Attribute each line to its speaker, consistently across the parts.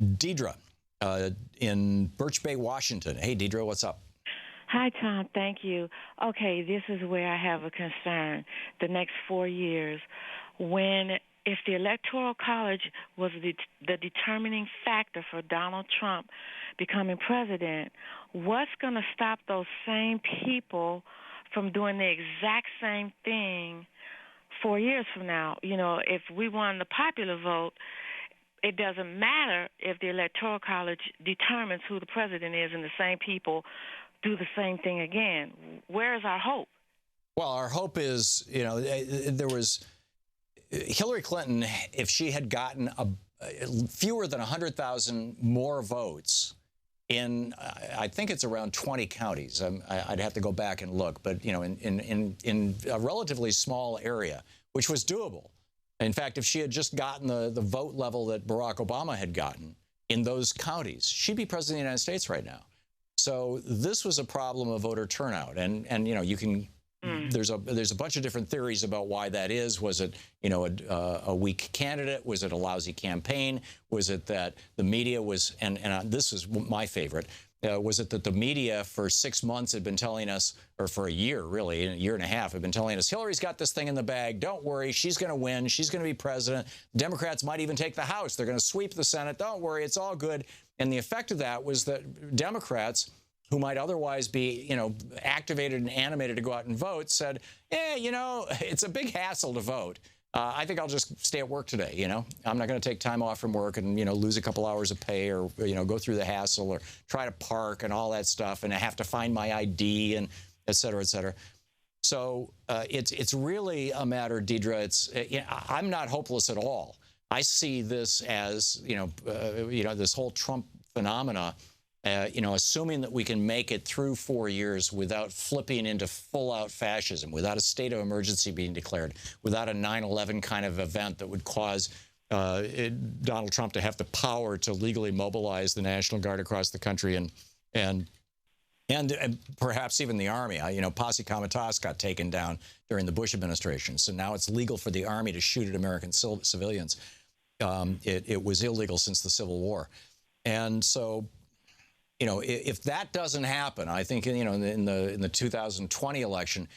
Speaker 1: Deidre in Birch Bay, Washington. Hey, Deidre, what's up?
Speaker 2: Hi, Tom. Thank you. Okay, this is where I have a concern. The next 4 years, if the Electoral College was the determining factor for Donald Trump becoming president, what's going to stop those same people from doing the exact same thing 4 years from now? You know, if we won the popular vote, it doesn't matter if the Electoral College determines who the president is and the same people do the same thing again. Where is our hope?
Speaker 1: Well, our hope is, there was Hillary Clinton, if she had gotten fewer than 100,000 more votes in, I think it's around 20 counties. I'd have to go back and look, but, in a relatively small area, which was doable. In fact, if she had just gotten the vote level that Barack Obama had gotten in those counties, she'd be president of the United States right now. So this was a problem of voter turnout, and you can. There's a bunch of different theories about why that is. Was it a weak candidate? Was it a lousy campaign? Was it that the media was and this is my favorite. Was it that the media for 6 months had been telling us, or for a year, really, a year and a half, had been telling us, Hillary's got this thing in the bag. Don't worry. She's going to win. She's going to be president. Democrats might even take the House. They're going to sweep the Senate. Don't worry. It's all good. And the effect of that was that Democrats, who might otherwise be, activated and animated to go out and vote, said, it's a big hassle to vote. I think I'll just stay at work today, I'm not going to take time off from work and, lose a couple hours of pay or, go through the hassle or try to park and all that stuff and I have to find my ID and et cetera, et cetera. So it's really a matter, Deidre, I'm not hopeless at all. I see this as, this whole Trump phenomena, assuming that we can make it through 4 years without flipping into full-out fascism, without a state of emergency being declared, without a 9/11 kind of event that would cause Donald Trump to have the power to legally mobilize the National Guard across the country and perhaps even the Army. Posse Comitatus got taken down during the Bush administration, so now it's legal for the Army to shoot at American civilians. It was illegal since the Civil War, and so. If that doesn't happen, I think, in the 2020 election,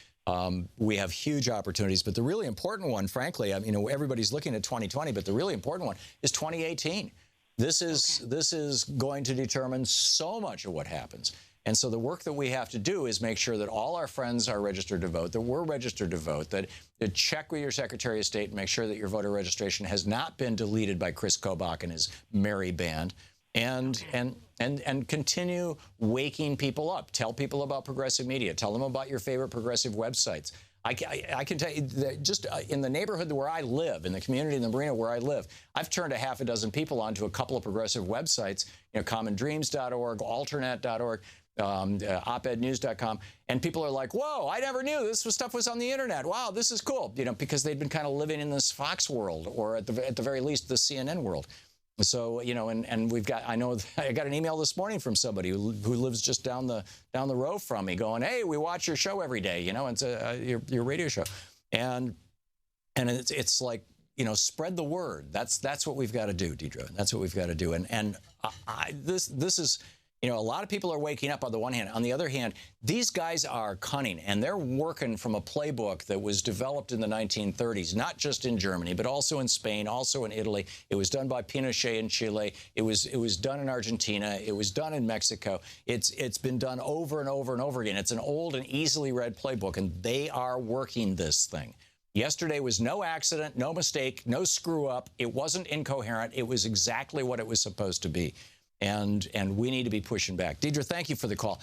Speaker 1: we have huge opportunities. But the really important one, frankly, everybody's looking at 2020, but the really important one is 2018. This is going to determine so much of what happens. And so the work that we have to do is make sure that all our friends are registered to vote, that we're registered to vote, that check with your Secretary of State and make sure that your voter registration has not been deleted by Chris Kobach and his merry band. And continue waking people up. Tell people about progressive media. Tell them about your favorite progressive websites. I can tell you that just in the neighborhood where I live, in the community in the Marina where I live, I've turned a half a dozen people onto a couple of progressive websites, commondreams.org, alternate.org, opednews.com, and people are like, whoa, I never knew this stuff was on the internet. Wow, this is cool, because they've been kind of living in this Fox world, or at the very least, the CNN world. So, and we've got, I got an email this morning from somebody who lives just down the row from me going, hey, we watch your show every day, it's your radio show. And it's like, spread the word. That's what we've got to do, Deidre. That's what we've got to do. And this is, a lot of people are waking up on the one hand. On the other hand, these guys are cunning, and they're working from a playbook that was developed in the 1930s, not just in Germany, but also in Spain, also in Italy. It was done by Pinochet in Chile. It was done in Argentina. It was done in Mexico. It's been done over and over and over again. It's an old and easily read playbook, and they are working this thing. Yesterday was no accident, no mistake, no screw up. It wasn't incoherent. It was exactly what it was supposed to be. And we need to be pushing back. Deidre, thank you for the call.